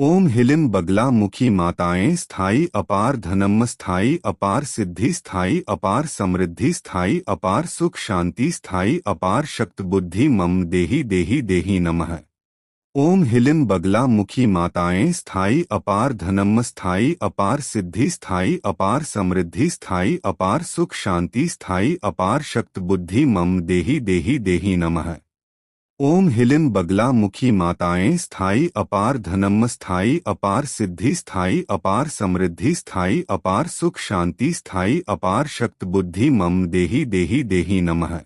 ओम ह्लीं बगला मुखी माताएं स्थायी अपार धनम स्थायी अपार सिद्धि स्थायी अपार समृद्धि स्थायी अपार सुख शांति स्थायी अपार शक्त बुद्धि मम देहि देहि देहि नमः। ओम ह्लीं बगला मुखी माताएं स्थायी अपार धनम स्थायी अपार सिद्धि स्थायी अपार समृद्धि स्थायी अपार सुख शांति स्थायी अपार शक्त बुद्धि मम देहि देहि देहि नमः। ओम ह्लीं बगला मुखी माताएं स्थायी अपार धनम स्थायी अपार सिद्धि स्थायी अपार समृद्धि स्थायी अपार सुख शांति स्थायी अपार शक्त बुद्धि मम देहि देहि देहि नमः।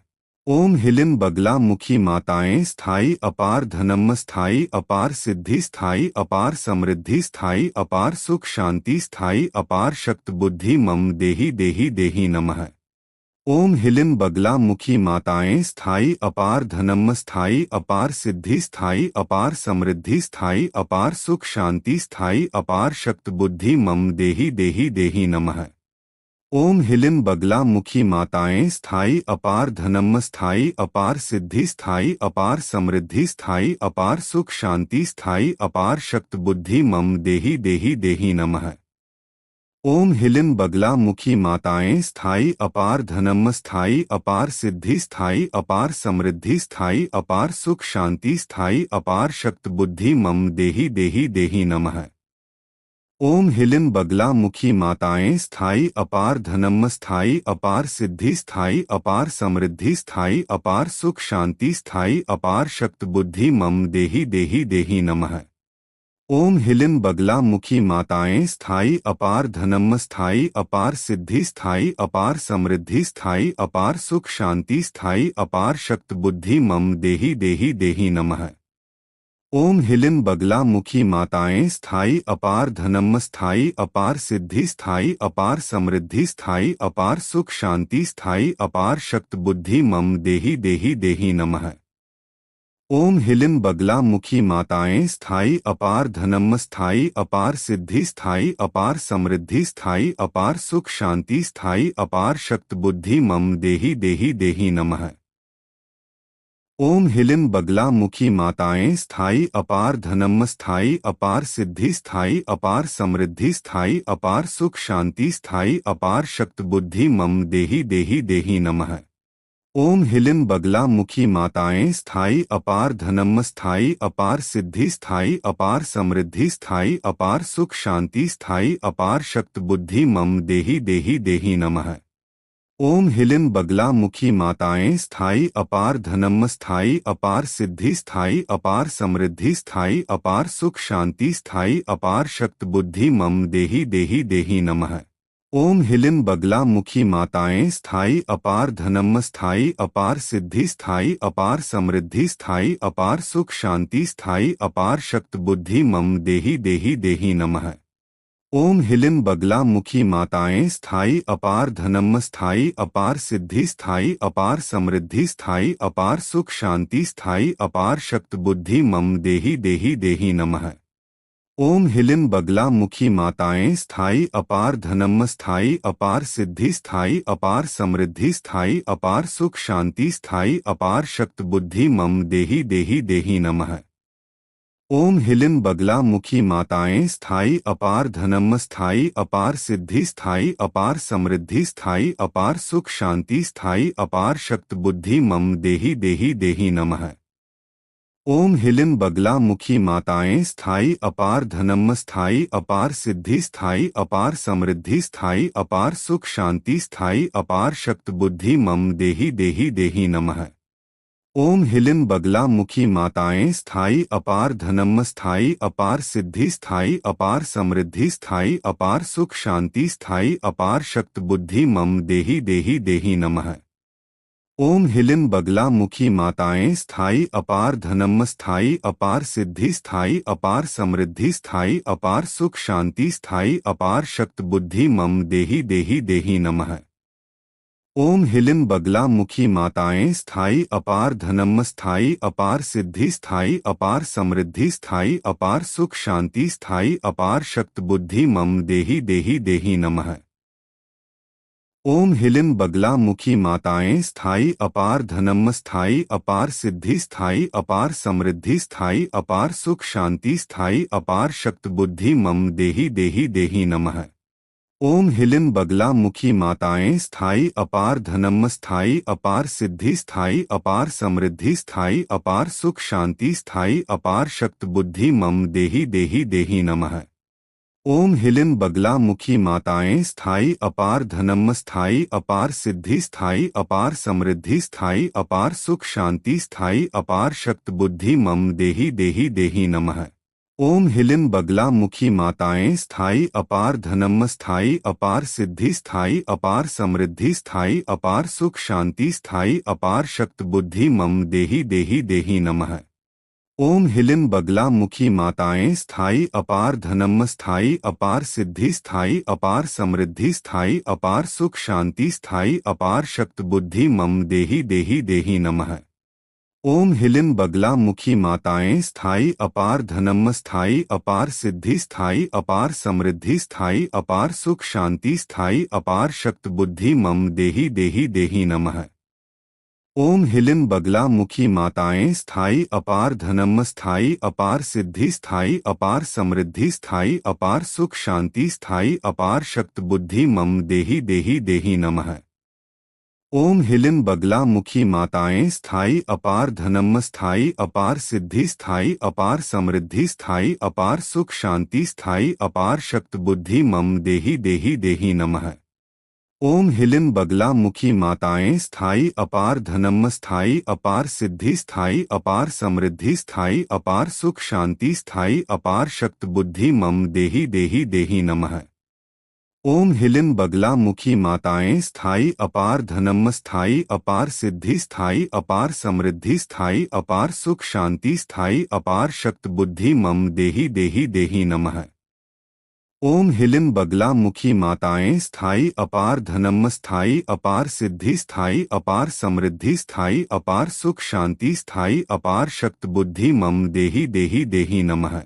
ओम ह्लीं बगला मुखी माताएं स्थायी अपार धनम स्थायी अपार सिद्धि स्थायी अपार समृद्धि स्थायी अपार सुख शांति स्थायी अपार शक्त बुद्धि मम देहि देहि देहि नमः। ओम ह्लीं बगला मुखी माताएं स्थायी अपार धनम स्थायी अपार सिद्धि स्थायी अपार समृद्धि स्थायी अपार सुख शांति स्थायी अपार शक्त बुद्धि मम देहि देहि देहि नमः। ओम ह्लीं बगला मुखी माताएं स्थायी अपार धनम स्थायी अपार सिद्धि स्थायी अपार समृद्धि स्थायी अपार सुख शांति स्थायी अपार शक्त बुद्धि मम देहि देहि देहि नमः। ओम ह्लीं बगला मुखी माताएं स्थायी अपार धनम स्थायी अपार सिद्धि स्थायी अपार समृद्धि स्थायी अपार सुख शांति स्थायी अपार शक्त बुद्धि मम देहि देहि देहि नमः। ओम ह्लीं बगला मुखी माताएं स्थायी अपार धनम स्थायी अपार सिद्धि स्थायी अपार समृद्धि स्थायी अपार सुख शांति स्थायी अपार शक्त बुद्धि मम देहि देहि देहि नमः। ओम ह्लीं बगला मुखी माताएं स्थायी अपार धनम स्थायी अपार सिद्धि स्थायी अपार समृद्धि स्थायी अपार सुख शांति स्थायी अपार शक्त बुद्धि मम देहि देहि देहि नमः। ओम ह्लीं बगला मुखी माताएं स्थायी अपार धनम स्थायी अपार सिद्धि स्थायी अपार समृद्धि स्थायी अपार सुख शांति स्थायी अपार शक्त बुद्धि मम देहि देहि देहि नमः। ओम ह्लीं बगला मुखी माताएं स्थायी अपार धनम स्थायी अपार सिद्धि स्थायी अपार समृद्धि स्थायी अपार सुख शांति स्थायी अपार शक्त बुद्धि मम देहि देहि देहि नमः। ओम ह्लीं बगला मुखी माताएं स्थायी अपार धनम स्थायी अपार सिद्धि स्थायी अपार समृद्धि स्थायी अपार सुख शांति स्थायी अपार शक्त बुद्धि मम देहि देहि देहि नमः। ओम ह्लीं बगला मुखी माताएं स्थायी अपार धनम स्थायी अपार सिद्धि स्थायी अपार समृद्धि स्थायी अपार सुख शांति स्थायी अपार शक्त बुद्धि मम देहि देहि देहि नमः। ओम ह्लीं बगला मुखी माताएं स्थायी अपार धनम स्थायी अपार सिद्धि स्थायी अपार समृद्धि स्थायी अपार सुख शांति स्थायी अपार शक्त बुद्धि मम देहि देहि देहि नमः। ओम ह्लीं बगला मुखी माताएं स्थायी अपार धनम स्थायी अपार सिद्धि स्थायी अपार समृद्धि स्थायी अपार सुख शांति स्थायी अपार शक्त बुद्धि मम देहि देहि देहि नमः। ओम ह्लीं बगला मुखी माताएं स्थायी अपार धनम स्थायी अपार सिद्धि स्थायी अपार समृद्धि स्थायी अपार सुख शांति स्थायी अपार शक्त बुद्धि मम देहि देहि देहि नमः। ओम ह्लीं बगला मुखी माताएं स्थायी अपार धनम स्थायी अपार सिद्धि स्थायी अपार समृद्धि स्थायी अपार सुख शांति स्थायी अपार शक्त बुद्धि मम देहि देहि देहि नमः। ओम ह्लीं बगला मुखी माताएं स्थायी अपार धनम स्थायी अपार सिद्धि स्थायी अपार समृद्धि स्थायी अपार सुख शांति स्थायी अपार शक्त बुद्धि मम देहि देहि देहि नमः। ओम ह्लीं बगला मुखी माताएं स्थायी अपार धनम स्थायी अपार सिद्धि स्थायी अपार समृद्धि स्थायी अपार सुख शांति स्थायी अपार शक्त बुद्धि मम देहि देहि देहि नमः। ओम ह्लीं बगला मुखी माताएं स्थायी अपार धनम स्थायी अपार सिद्धि स्थायी अपार समृद्धि स्थायी अपार सुख शांति स्थायी अपार शक्त बुद्धि मम देहि देहि देहि नमः। ओम ह्लीं बगला मुखी माताएं स्थायी अपार धनम स्थायी अपार सिद्धि स्थायी अपार समृद्धि स्थायी अपार सुख शांति स्थायी अपार शक्त बुद्धि मम देहि देहि देहि नमः। ओम ह्लीं बगला मुखी माताएं स्थायी अपार धनम स्थायी अपार सिद्धि स्थायी अपार समृद्धि स्थायी अपार सुख शांति स्थायी अपार शक्त बुद्धि मम देहि देहि देहि नमः। ओम ह्लीं बगला मुखी माताएं स्थायी अपार धनम स्थायी अपार सिद्धि स्थायी अपार समृद्धि स्थायी अपार सुख शांति स्थायी अपार शक्त बुद्धि मम देहि देहि देहि नमः। ओम ह्लीं बगला मुखी माताएं स्थायी अपार धनम स्थायी अपार सिद्धि स्थायी अपार समृद्धि स्थायी अपार सुख शांति स्थायी अपार शक्त बुद्धि मम देहि देहि देहि नमः। ओम ह्लीं बगला मुखी माताएं स्थायी अपार धनम स्थायी अपार सिद्धि स्थायी अपार समृद्धि स्थायी अपार सुख शांति स्थायी अपार शक्त बुद्धि मम देहि देहि देहि नमः। ओम ह्लीं बगला मुखी माताएं स्थायी अपार धनम स्थायी अपार सिद्धि स्थायी अपार समृद्धि स्थायी अपार सुख शांति स्थायी अपार शक्त बुद्धि मम देहि देहि देहि नमः। ओम ह्लीं बगला मुखी माताएं स्थायी अपार धनम स्थायी अपार सिद्धि स्थायी अपार समृद्धि स्थायी अपार सुख शांति स्थायी अपार शक्त बुद्धि मम देहि देहि देहि नमः। ओम ह्लीं बगला मुखी माताएं स्थायी अपार धनम स्थायी अपार सिद्धि स्थायी अपार समृद्धि स्थायी अपार सुख शांति स्थायी अपार शक्त बुद्धि मम देहि देहि देहि नमः। ओम ह्लीं बगला मुखी माताएं स्थायी अपार धनम स्थायी अपार सिद्धि स्थायी अपार समृद्धि स्थायी अपार सुख शांति स्थायी अपार शक्त बुद्धि मम देहि देहि देहि नमः। ओम ह्लीं बगला मुखी माताएं स्थायी अपार धनम स्थायी अपार सिद्धि स्थायी अपार समृद्धि स्थायी अपार सुख शांति स्थायी अपार शक्त बुद्धि मम देहि देहि देहि नमः। ओम ह्लीं बगला मुखी माताएं स्थायी अपार धनम स्थायी अपार सिद्धि स्थायी अपार समृद्धि स्थायी अपार सुख शांति स्थायी अपार शक्त बुद्धि मम देहि देहि देहि नमः। ओम ह्लीं बगला मुखी माताएं स्थायी अपार धनम स्थायी अपार सिद्धि स्थायी अपार समृद्धि स्थायी अपार सुख शांति स्थायी अपार शक्त बुद्धि मम देहि देहि देहि नमः। ओम ह्लीं बगला मुखी माताएं स्थायी अपार धनम स्थायी अपार सिद्धि स्थायी अपार समृद्धि स्थायी अपार सुख शांति स्थायी अपार शक्त बुद्धि मम देहि देहि देहि नमः।